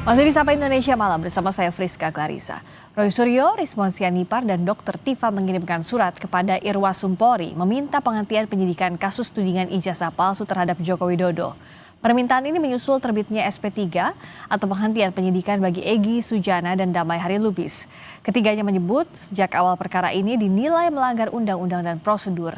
Masih di Sapa Indonesia Malam bersama saya Friska Clarissa. Roy Suryo, Rismon Sianipar, dan Dr. Tifa mengirimkan surat kepada Irwasum Polri meminta penghentian penyidikan kasus tudingan ijazah palsu terhadap Joko Widodo. Permintaan ini menyusul terbitnya SP3 atau penghentian penyidikan bagi Egy Sujana dan Damai Hari Lubis. Ketiganya menyebut sejak awal perkara ini dinilai melanggar undang-undang dan prosedur.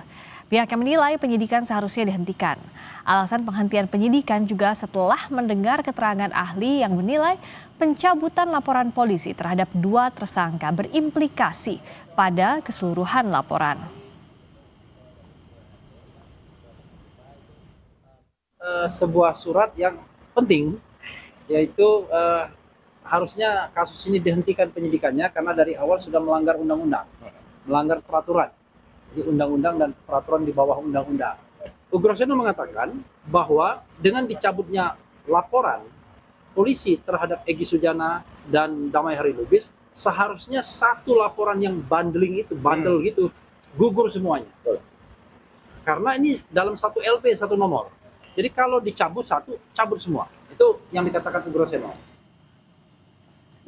Pihaknya menilai penyidikan seharusnya dihentikan. Alasan penghentian penyidikan juga setelah mendengar keterangan ahli yang menilai pencabutan laporan polisi terhadap dua tersangka berimplikasi pada keseluruhan laporan. Sebuah surat yang penting, yaitu harusnya kasus ini dihentikan penyidikannya karena dari awal sudah melanggar undang-undang, melanggar peraturan. Di undang-undang dan peraturan di bawah undang-undang. Ugrosono mengatakan bahwa dengan dicabutnya laporan polisi terhadap Egy Sujana dan Damai Hari Lubis, seharusnya satu laporan yang bandel gitu, gugur semuanya. Karena ini dalam satu LP, satu nomor. Jadi kalau dicabut satu, cabut semua. Itu yang dikatakan Ugrosono.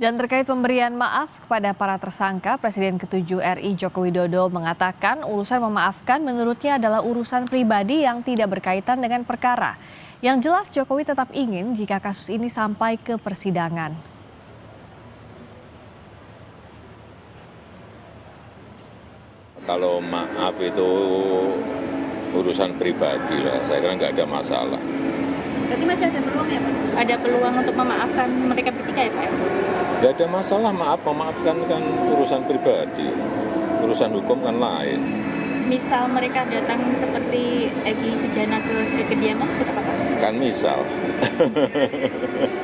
Dan terkait pemberian maaf kepada para tersangka, Presiden ke-7 RI Joko Widodo mengatakan urusan memaafkan menurutnya adalah urusan pribadi yang tidak berkaitan dengan perkara. Yang jelas Jokowi tetap ingin jika kasus ini sampai ke persidangan. Kalau maaf itu urusan pribadi lah, saya kira nggak ada masalah. Berarti masih ada peluang ya Pak? Ada peluang untuk memaafkan mereka bertiga ya Pak? Nggak ada masalah, memaafkan kan urusan pribadi, urusan hukum kan lain. Misal mereka datang seperti Egy Sujana ke kediaman seperti apa Pak? Kan misal.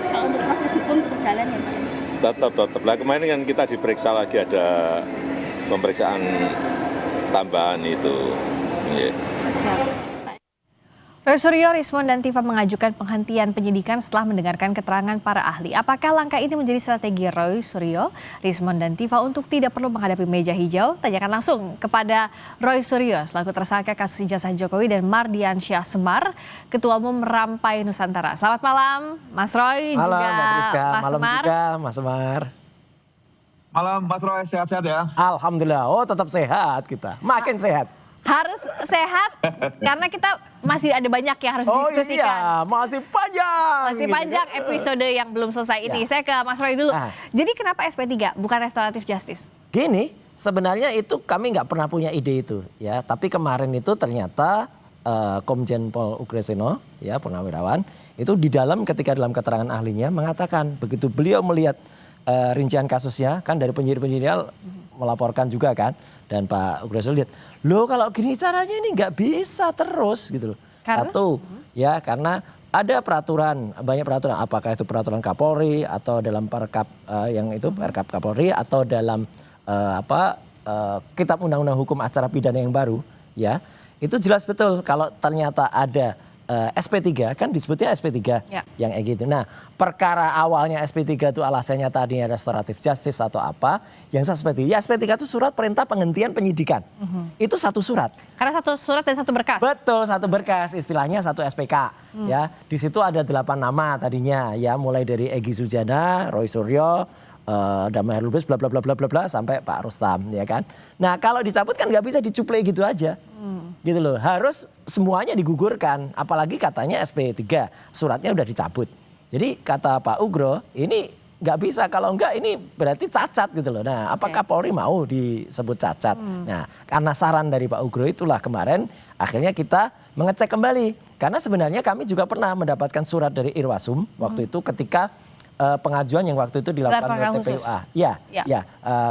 Kalau untuk proses hukum tetap jalan ya Pak? Tetap lah, kemarin kan kita diperiksa lagi, ada pemeriksaan tambahan itu. Yeah. Roy Suryo, Rismon, dan Tifa mengajukan penghentian penyidikan setelah mendengarkan keterangan para ahli. Apakah langkah ini menjadi strategi Roy Suryo, Rismon, dan Tifa untuk tidak perlu menghadapi meja hijau? Tanyakan langsung kepada Roy Suryo selaku tersangka kasus ijazah Jokowi dan Mardiansyah Semar, Ketua Umum Rampai Nusantara. Selamat malam, Mas Roy, malam, juga Mas malam Semar. Juga, Mas Semar. Malam, Mas Roy, sehat-sehat ya? Alhamdulillah, tetap sehat kita, makin sehat. Harus sehat karena kita masih ada banyak yang harus didiskusikan. Oh iya, masih panjang. Masih panjang episode yang belum selesai ini. Ya. Saya ke Mas Roy dulu. Jadi kenapa SP3 bukan restoratif justice? Gini, sebenarnya itu kami nggak pernah punya ide itu, ya. Tapi kemarin itu ternyata Komjen Pol Ugrosono, ya, Purnawirawan, itu ketika dalam keterangan ahlinya mengatakan begitu beliau melihat rincian kasusnya, kan dari penyidik-penyidik melaporkan juga kan, dan Pak Ugrosono lihat, loh kalau gini caranya ini nggak bisa terus gitu loh. Karena? Satu, ya karena ada peraturan, banyak peraturan, apakah itu peraturan Kapolri atau dalam Perkap yang itu Perkap Kapolri atau dalam Kitab Undang-Undang Hukum Acara Pidana yang baru, ya itu jelas betul kalau ternyata ada SP3, kan disebutnya SP3 ya, yang kayak gitu. Nah, perkara awalnya SP3 itu alasannya tadinya restoratif justice atau apa, yang SP3, ya SP3 itu surat perintah penghentian penyidikan. Itu satu surat. Karena satu surat dan satu berkas. Betul, satu berkas, istilahnya satu SPK. Ya, di situ ada 8 nama tadinya, ya mulai dari Egy Sujana, Roy Suryo, Damai Hari Lubis, bla bla bla bla bla bla sampai Pak Rustam, ya kan. Nah kalau dicabut kan nggak bisa dicuplek gitu aja, gitu loh. Harus semuanya digugurkan, apalagi katanya SP3 suratnya udah dicabut. Jadi kata Pak Ugro ini nggak bisa, kalau enggak ini berarti cacat gitu loh. Nah apakah Polri mau disebut cacat? Nah karena saran dari Pak Ugro itulah kemarin akhirnya kita mengecek kembali, karena sebenarnya kami juga pernah mendapatkan surat dari Irwasum waktu itu ketika pengajuan yang waktu itu dilakukan oleh TPUA.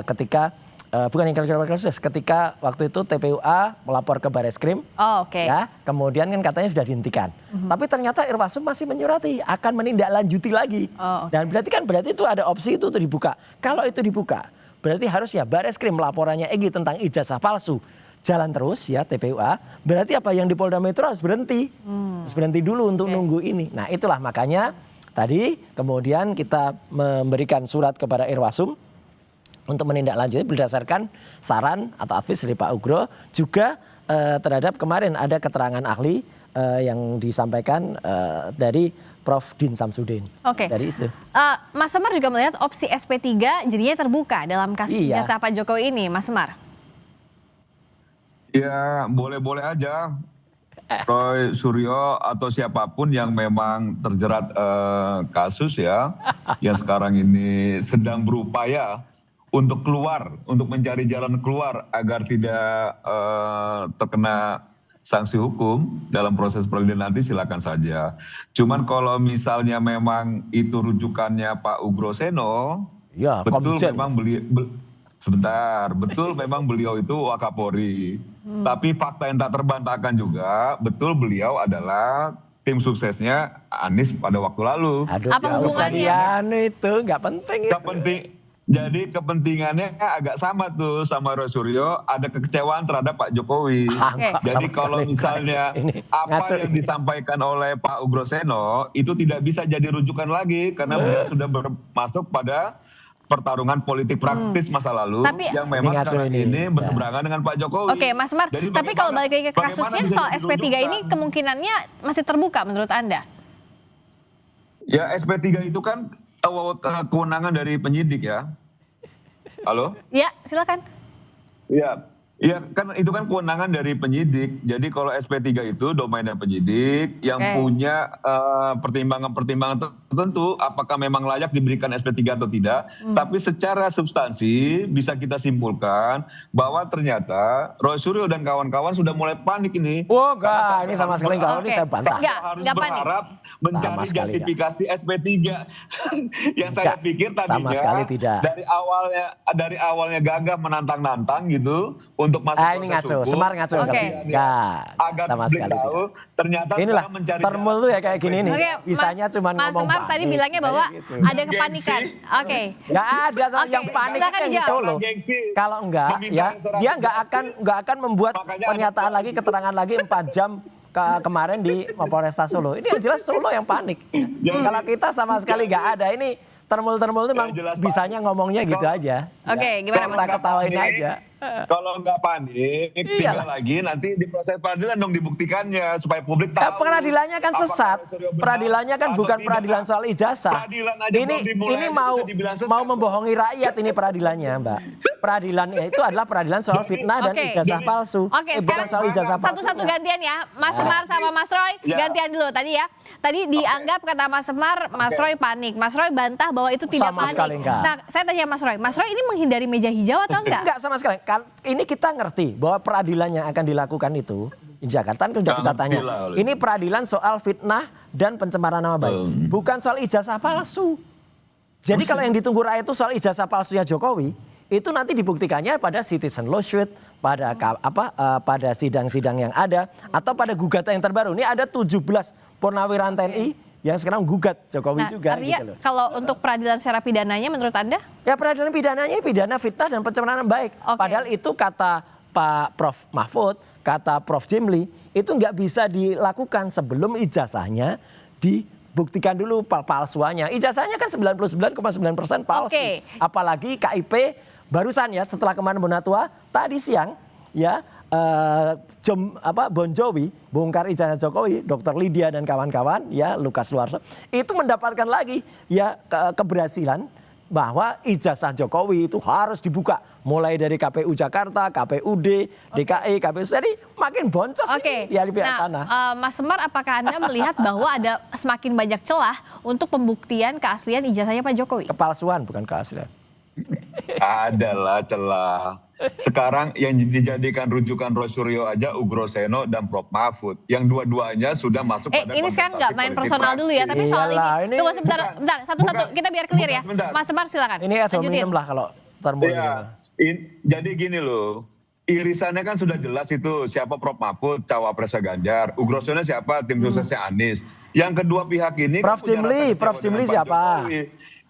Ketika bukan yang khusus, ketika waktu itu TPUA melapor ke Bareskrim. Oh, oke. Ya, kemudian kan katanya sudah dihentikan. Tapi ternyata Irwasum masih menyurati akan menindaklanjuti lagi. Oh, okay. Dan berarti itu ada opsi itu dibuka. Kalau itu dibuka, berarti harusnya Bareskrim laporannya Egy tentang ijazah palsu jalan terus ya TPUA. Berarti apa yang di Polda Metro harus berhenti. Harus berhenti dulu untuk nunggu ini. Nah, itulah makanya tadi kemudian kita memberikan surat kepada Irwasum untuk menindaklanjuti berdasarkan saran atau advice dari Pak Ugro, juga terhadap kemarin ada keterangan ahli yang disampaikan dari Prof. Din Samsudin. Oke. Dari itu. Mas Semar juga melihat opsi SP3 jadinya terbuka dalam kasus Iya. ijazah Pak Jokowi ini, Mas Semar. Ya boleh-boleh aja. Roy Suryo atau siapapun yang memang terjerat kasus ya, yang sekarang ini sedang berupaya untuk keluar, untuk mencari jalan keluar agar tidak terkena sanksi hukum dalam proses peradilan nanti, silakan saja. Cuman kalau misalnya memang itu rujukannya Pak Ugroseno, Ya, betul Komjen. memang betul memang beliau itu Wakapolri. Tapi fakta yang tak terbantahkan juga, betul beliau adalah tim suksesnya Anies pada waktu lalu. Aduh, Apa nggak usah hubungannya? itu nggak penting itu. Gak penting. Jadi kepentingannya agak sama tuh sama Roy Suryo, ada kekecewaan terhadap Pak Jokowi. Oke. Jadi Sama kalau sekali. misalnya Ini apa ngaco yang ini. disampaikan oleh Pak Ugroseno itu tidak bisa jadi rujukan lagi karena beliau sudah masuk pada pertarungan politik praktis masa lalu Tapi- yang memang Ini ngaco sekarang ini. ini berseberangan dengan Pak Jokowi. Oke, Mas Semar. Jadi Tapi kalau bagaimana- balik lagi ke bagaimana kasusnya bisa soal jadi SP3 ini rujukan? kemungkinannya masih terbuka menurut Anda? Ya SP3 itu kan kewenangan dari penyidik ya. Halo? Ya, silakan. Iya, kan itu kan kewenangan dari penyidik. Jadi kalau SP3 itu domainnya penyidik yang Oke. punya pertimbangan-pertimbangan tertentu apakah memang layak diberikan SP3 atau tidak. Tapi secara substansi bisa kita simpulkan bahwa ternyata Roy Suryo dan kawan-kawan sudah mulai panik ini. Oh enggak, ini sama sekali enggak. Ini Oke. saya bantah. Enggak, Harus enggak panik. berharap mencari Sama sekali justifikasi SP3 yang saya Enggak, pikir sama tadinya sekali tidak. dari awalnya gagah menantang-nantang gitu untuk masuk Ini proses ngaco, hukum. Semar ngaco. Oke. Enggak, Agar sama publik sekali tahu, tidak. ternyata Inilah sekarang mencari termul tuh ya kayak gini nih. Oke, Bisanya cuma Mas ngomong Semar tadi panik. bilangnya bahwa Kayak gitu. ada Gengsi. kepanikan. Oke. Nggak ada Oke, yang panik silakan yang di dijawab. Solo. Gengsi. Kalau enggak Meminta ya restoran dia justice. nggak akan membuat Makanya pernyataan ada- lagi, keterangan lagi 4 jam kemarin di Mapolresta Solo. Ini yang jelas Solo yang panik. Kalau kita sama sekali nggak ada. Ini termul-termul itu memang jelas, Pak. bisanya ngomongnya gitu aja. Oke, gimana, Mas? Kita ketawain Panik. aja. Kalau nggak panik, tinggal Iyalah. lagi nanti di proses peradilan dong dibuktikannya supaya publik Ya, tahu. peradilannya kan apakah sesat. Roy Suryo benar Peradilannya kan atau bukan tidak. peradilan soal ijazah. Peradilan aja belum dimulai Ini aja mau sudah dibilang sesat. mau membohongi rakyat ini peradilannya, Mbak. Peradilannya itu adalah peradilan soal fitnah dan Oke. ijazah palsu. Oke, bukan sekarang soal ijazah palsu. satu-satu gantian ya. Mas Semar sama Mas Roy, Ya. gantian dulu tadi ya. Tadi dianggap kata Mas Semar, Mas Roy panik. Mas Roy bantah bahwa itu tidak Sama panik. sekali enggak. Nah, saya tanya Mas Roy ini menghindari meja hijau atau enggak? Enggak sama sekali. Ini kita ngerti bahwa peradilan yang akan dilakukan itu di Jakarta kan sudah Nggak kita ngerti tanya. lah oleh Ini peradilan soal fitnah dan pencemaran nama baik, bukan soal ijazah palsu. Jadi kalau yang ditunggu rakyat itu soal ijazah palsunya Jokowi, itu nanti dibuktikannya pada citizen lawsuit, pada pada sidang-sidang yang ada, atau pada gugatan yang terbaru. Ini ada 17 purnawiran TNI yang sekarang gugat Jokowi Nah, juga. artinya gitu loh. kalau untuk peradilan secara pidananya menurut Anda? Ya peradilan pidananya ini pidana fitnah dan pencemaran nama baik. Oke. Padahal itu kata Pak Prof Mahfud, kata Prof Jimli, itu nggak bisa dilakukan sebelum ijazahnya dibuktikan dulu palsuannya. Ijazahnya kan 99,9% palsu. Oke. Apalagi KIP barusan ya setelah kemarin Bonatua tadi siang ya Bon Jovi bongkar ijazah Jokowi, Dr. Lydia dan kawan-kawan ya Lukas Luarso itu mendapatkan lagi ya keberhasilan bahwa ijazah Jokowi itu harus dibuka mulai dari KPU Jakarta, KPUD, DKI, KPU. Jadi makin boncos Oke. ini di pihak sana. Mas Semar, apakah Anda melihat bahwa ada semakin banyak celah untuk pembuktian keaslian ijazahnya Pak Jokowi? Kepalsuan bukan keaslian. Adalah celah. Sekarang yang dijadikan rujukan Roy Suryo aja Ugroseno dan Prof Mahfud. Yang dua-duanya sudah masuk pada Ini sekarang nggak main kontestasi personal politik dulu ya, tapi soal Iyalah, ini. ini Tunggu sebentar, bukan- bentar, satu-satu bukan- kita biar clear bukan, ya. sebentar. Mas Semar silakan. Ini ad hominem lah kalau termul. Iya, jadi gini loh. Irisannya kan sudah jelas itu siapa Prof Mahfud, cawapresnya Ganjar, Ugroseno siapa, tim suksesnya Anies. Yang kedua pihak ini Prof kan punya Jimli, rasa Prof kecewa Jimli dengan Pak siapa? Jokowi.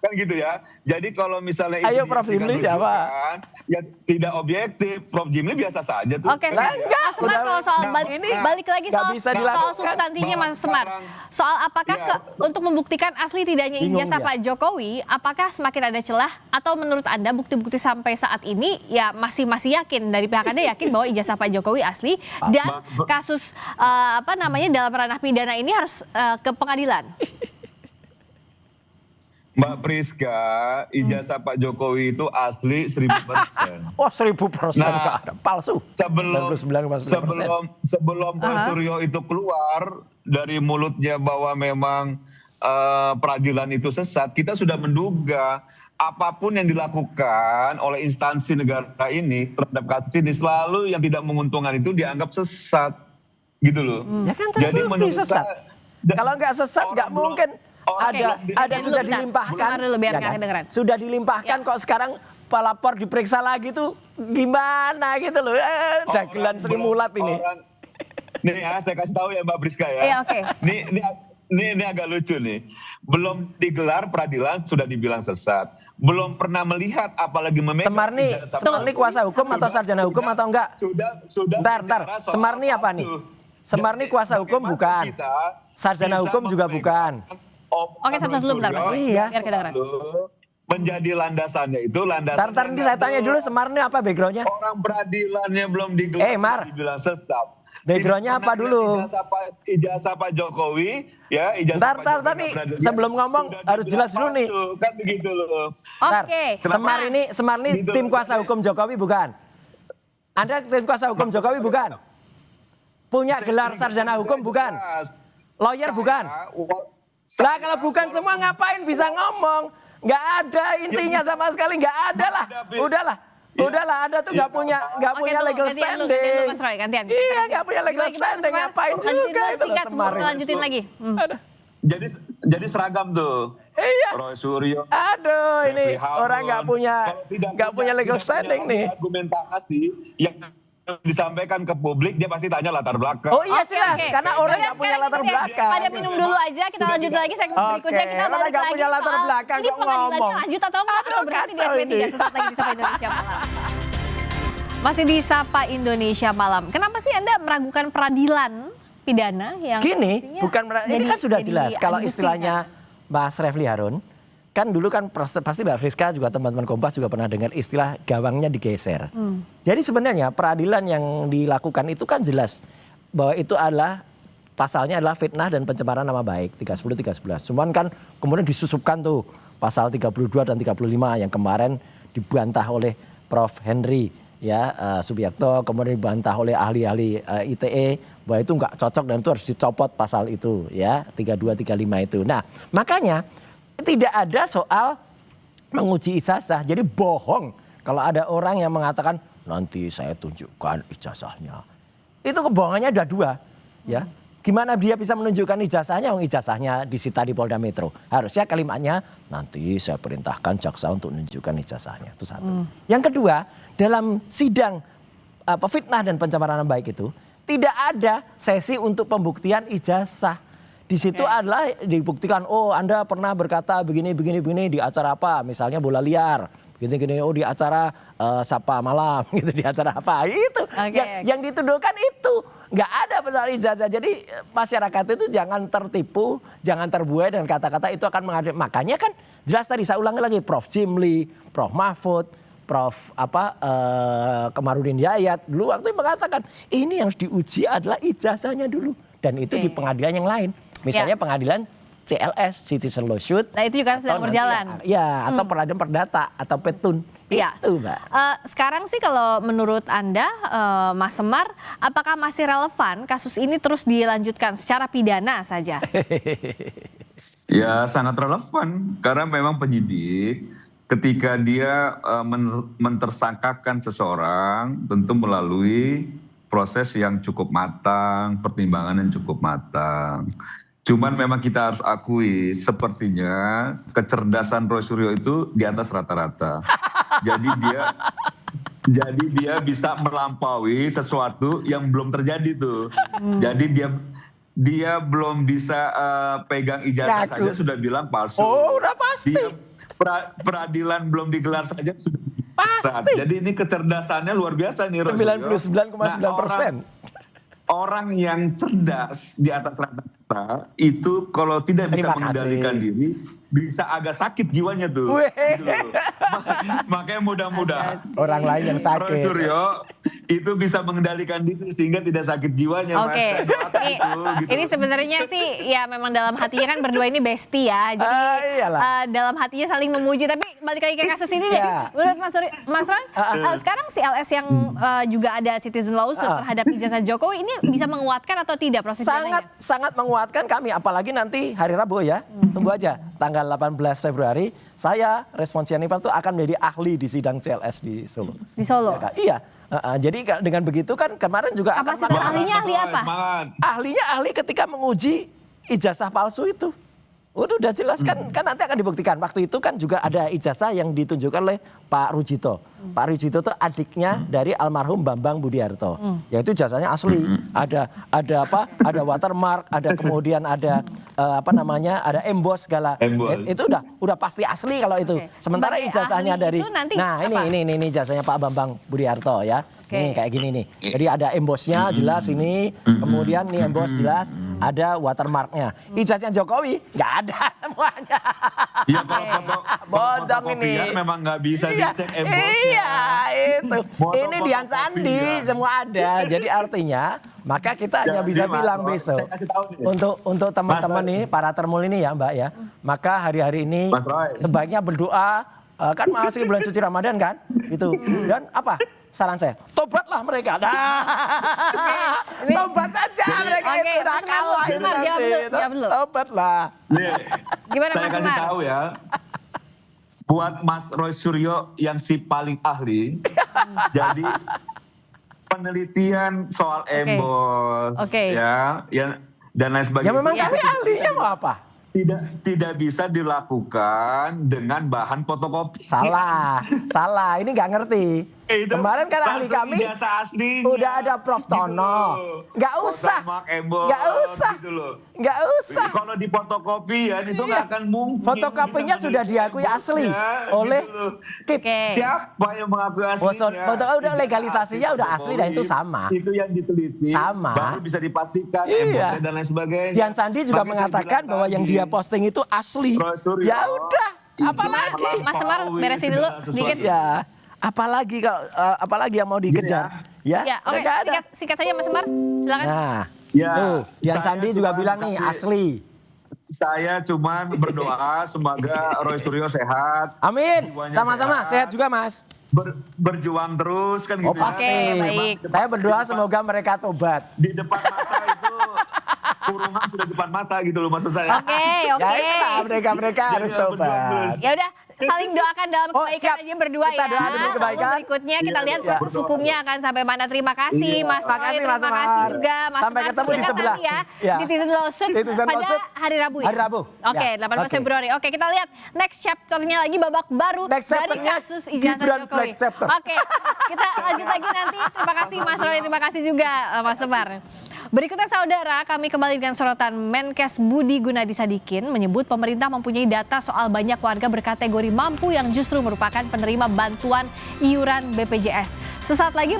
Kan gitu ya. Jadi kalau misalnya itu Ayo, Prof. Jimli siapa? rujukan, ya tidak objektif. Prof. Jimli biasa saja tuh. Oke, Lah, enggak, Mas Semar, udah- kalau soal nah, ini ini balik lagi nggak soal, bisa soal dilakukan. substansinya Mas Bahwa Semar. sekarang- Soal apakah Ya. untuk membuktikan asli tidaknya Bingung ijazah dia. Pak Jokowi, apakah semakin ada celah atau menurut Anda bukti-bukti sampai saat ini ya masih yakin, dari pihak Anda yakin bahwa ijazah Pak Jokowi asli dan kasus dalam ranah pidana ini harus ke pengadilan? Mbak Priska, ijazah Pak Jokowi itu asli 1000%. Oh 1000% Nah, palsu. Sebelum 99,9%. sebelum Pak Suryo itu keluar dari mulutnya bahwa memang peradilan itu sesat, kita sudah menduga apapun yang dilakukan oleh instansi negara ini terhadap kasus ini selalu yang tidak menguntungkan itu dianggap sesat, gitu loh. Ya kan terbukti sesat. Kalau nggak sesat nggak mungkin ada sudah bentar. dilimpahkan. Mas Semar dulu, biar ya nggak kan? kedengeran. Sudah dilimpahkan kok sekarang pelapor diperiksa lagi tuh gimana gitu loh. Dagelan Sri Mulat ini. Nih ya, saya kasih tahu ya Mbak Priska ya. Iya, oke. Ini agak lucu nih. Belum digelar peradilan sudah dibilang sesat. Belum pernah melihat apalagi memegang Semar nih, ijazah Semar nih kuasa hukum atau sarjana hukum atau enggak? Sudah Bentar. bicara soal Semar nih apa nih? palsu. Semar nih Jadi, kuasa hukum bagaimana bukan? kita Sarjana bisa hukum juga bukan? Oke, satu dulu bentar, Mas. Suryo Iya. Biar kedengeran. lalu menjadi landasannya itu landasan. Ntar nanti saya tanya dulu Semar nih apa backgroundnya? Orang peradilannya belum digelar. Mar. Dibilang sesat. Backgroundnya Tidak apa pernah dulu? Ijazah Pak Jokowi, ya ijazah Pak Ntar Jokowi nih, peradilan sebelum ngomong sudah harus dibilang jelas dulu nih. palsu, kan begitu loh. Ntar, Oke. Semar ini Gitu. tim kuasa hukum Jokowi bukan? Anda tim kuasa hukum Jokowi bukan? Punya gelar sarjana hukum bukan? Lawyer bukan? Lah kalau bukan semua ngapain bisa ngomong? Nggak ada intinya sama sekali, nggak ada lah. Udahlah, Anda tuh nggak punya legal gantian standing. dulu, Mas Roy, gantian. Iya, nggak punya legal Gimana, standing, Mas? ngapain Lanjutin juga dulu, itu loh singkat, Semar kita ini. lanjutin lagi. Jadi seragam tuh. Iya. Roy Suryo. Aduh, ini Refli Harun. orang nggak punya legal standing nih. Argumentasi yang disampaikan ke publik dia pasti tanya latar belakang. Oh iya Oke, jelas, oke. karena orang Yaudah, nggak punya sekarang latar gini deh, belakang. Pada minum dulu aja, kita lanjut lagi segmen berikutnya, kita orang balik nggak lagi punya latar soal belakang ini kok pengadilannya ngomong. lanjut atau enggak, atau Aduh, berhenti di kacau SP3 ini. sesaat lagi di Sapa Indonesia Malam. Masih di Sapa Indonesia Malam. Kenapa sih Anda meragukan peradilan pidana yang Gini, sepertinya bukan ini kan sudah jadi jelas. Kalau alat bukti istilahnya sekarang? Mas Refli Harun, kan dulu kan pasti Mbak Friska juga teman-teman Kompas juga pernah dengar istilah gawangnya digeser. Jadi sebenarnya peradilan yang dilakukan itu kan jelas bahwa itu adalah pasalnya adalah fitnah dan pencemaran nama baik 30-13. Cuman kan kemudian disusupkan tuh pasal 32 dan 35 yang kemarin dibantah oleh Prof Henry ya Subiakto, kemudian dibantah oleh ahli-ahli ITE bahwa itu nggak cocok dan itu harus dicopot pasal itu ya 32 35 itu. Nah, makanya tidak ada soal menguji ijazah. Jadi bohong kalau ada orang yang mengatakan nanti saya tunjukkan ijazahnya. Itu kebohongannya ada dua, ya. Gimana dia bisa menunjukkan ijazahnya? Ijazahnya disita di Polda Metro. Harusnya kalimatnya nanti saya perintahkan jaksa untuk menunjukkan ijazahnya. Itu satu. Yang kedua, dalam sidang fitnah dan pencemaran nama baik itu tidak ada sesi untuk pembuktian ijazah. Di situ adalah dibuktikan, oh Anda pernah berkata begini di acara apa, misalnya bola liar, gini oh di acara Sapa Malam, gitu di acara apa, itu yang dituduhkan itu nggak ada pasal ijazah. Jadi masyarakat itu jangan tertipu, jangan terbuai dengan kata-kata itu akan mengadil. Makanya kan jelas tadi saya ulangi lagi, Prof Jimli, Prof Mahfud, Prof Kamarudin Yayat dulu waktu itu mengatakan ini yang harus diuji adalah ijazahnya dulu dan itu di pengadilan yang lain. Misalnya pengadilan CLS, Citizen Lawsuit. Nah itu juga sedang berjalan. Ya, atau peradilan perdata atau petun. Ya. Itu Mbak. Sekarang sih kalau menurut Anda, Mas Semar, apakah masih relevan kasus ini terus dilanjutkan secara pidana saja? Ya sangat relevan karena memang penyidik ketika dia mentersangkakan seseorang tentu melalui proses yang cukup matang, pertimbangan yang cukup matang. Cuman memang kita harus akui sepertinya kecerdasan Roy Suryo itu di atas rata-rata. Jadi dia bisa melampaui sesuatu yang belum terjadi tuh. Jadi dia belum bisa pegang ijazah saja sudah bilang palsu. Oh udah pasti. peradilan belum digelar saja sudah berat. Jadi ini kecerdasannya luar biasa nih Roy Suryo. 99,9%. Orang yang cerdas di atas rata-rata itu kalau tidak bisa Terima mengendalikan kasih. diri bisa agak sakit jiwanya tuh. Weh. Gitu loh. Makanya mudah-mudahan Orang lain yang Roy sakit. Suryo itu bisa mengendalikan diri sehingga tidak sakit jiwanya. Mas. Oke, Saya doakan itu, gitu. ini sebenarnya sih ya memang dalam hatinya kan berdua ini bestie ya. Jadi Iyalah. dalam hatinya saling memuji. Tapi balik lagi ke kasus ini deh. Iya. Menurut Mas Roy, sekarang si LS yang juga ada citizen lawsuit terhadap ijazah Jokowi ini bisa menguatkan atau tidak proses pidananya? Sangat menguatkan kami, apalagi nanti hari Rabu ya. Tunggu aja tanggal 18 Februari saya Responsia Nipar itu akan menjadi ahli di sidang CLS di Solo. Di Solo. Ya, Kak? Iya. Jadi dengan begitu kan kemarin juga akan Kapasitas Semangat, ahlinya Mas ahli Roy, apa? semangat. ahlinya ahli ketika menguji ijazah palsu itu. Udah jelas kan nanti akan dibuktikan. Waktu itu kan juga ada ijazah yang ditunjukkan oleh Pak Rujito. Pak Rujito itu adiknya dari almarhum Bambang Budiarto. Yaitu ijazahnya asli. Ada apa? Ada watermark, ada kemudian ada ada emboss segala. Emboss. Itu udah pasti asli kalau itu. Oke. Sementara Sebagai ijazahnya ahli dari itu nanti nah apa? ini ijazahnya Pak Bambang Budiarto ya. Oke. Nih kayak gini nih. Jadi ada embossnya jelas ini, kemudian nih emboss jelas, ada watermarknya. Ijazahnya Jokowi nggak ada semuanya. Iya kalau Bodong ini. fotokopian memang nggak bisa Iya, dicek embossnya. iya itu. Foto Ini Dian Sandi fotokopian. semua ada. Jadi artinya maka kita hanya Jadi, bisa Mas bilang Roy, besok saya kasih tahu nih. untuk teman-teman Mas Roy. nih para termul ini ya Mbak ya. Maka hari-hari ini Mas Roy. sebaiknya berdoa kan masih bulan suci Ramadan kan gitu. Dan apa? Saran saya, tobatlah mereka. Nah, tobat saja mereka Oke, itu udah Mas kalah Umar, itu jawab nanti. dulu, jawab dulu. Tobatlah. Nih, Gimana, saya Mas kasih Umar? tahu ya. Buat Mas Roy Suryo yang si paling ahli, jadi penelitian soal emboss, Oke. ya, dan lain Ya sebagainya. memang Iya. kami ahlinya mau apa? Tidak bisa dilakukan dengan bahan fotokopi. Salah. Ini nggak ngerti. Itu Kemarin kan ahli langsung kami ijazah aslinya. udah ada Prof. Gitu Tono. loh. Nggak usah. Watermark, emboss, Nggak usah. Gitu loh. Nggak usah. Kalau di fotokopian itu nggak Iya. akan mungkin. Fotokopinya bisa sudah meneliti diakui asli embossnya, oleh gitu loh. KIP. Oke. Siapa yang mengakui aslinya? Foto udah Tidak legalisasinya udah asli dan itu Jokowi. sama. Itu yang diteliti. Sama. Baru bisa dipastikan Iya. embossnya dan lain sebagainya. Dian Sandi juga Makanya mengatakan saya bilang bahwa yang tadi, dia posting itu asli. Roy Suryo, Ya udah, itu apalagi? Mas Semar, beresin dulu segala sedikit. sesuatu. Ya, apalagi kalau apalagi yang mau dikejar? Ya, Ya, oke, nggak ada. singkat saja Mas Semar, silakan. Nah, Ya, tuh Dian saya Sandi juga cuma bilang nih kasih- asli. Saya cuman berdoa semoga Roy Suryo sehat. Amin. Jiwanya Sama-sama, sehat juga Mas. Berjuang terus kan gitu. Oh pasti. Oke, baik. Saya berdoa semoga mereka tobat. Di depan mata itu kurungan sudah depan mata gitu loh maksud saya. Oke. Ya itulah mereka harus Jadi, berjuang tobat. terus. Ya udah, saling doakan dalam Oh, kebaikan siap. aja berdua Kita ya. doa demi kebaikan. Lalu berikutnya kita Iya, lihat iya. proses hukumnya akan sampai mana. Terima kasih Iya. Mas Terima Roy, kasih, terima Mas kasih Semar. juga Mas Sampai Semar. ketemu di Tunggu sebelah. nanti ya. Ya. Citizen Lawsuit Citizen pada Lawsuit. hari Rabu ya? Hari Rabu. Oke, Ya. 18 Oke. Februari. Oke, kita lihat next chapter-nya lagi babak baru Next dari chapter-nya kasus ijazah Gibran Jokowi. Black chapter. Oke, kita lanjut lagi nanti. Terima kasih Mas Roy, terima kasih juga Mas Semar. Berikutnya saudara, kami kembali dengan sorotan Menkes Budi Gunadi Sadikin menyebut pemerintah mempunyai data soal banyak warga berkategori mampu yang justru merupakan penerima bantuan iuran BPJS. Sesaat lagi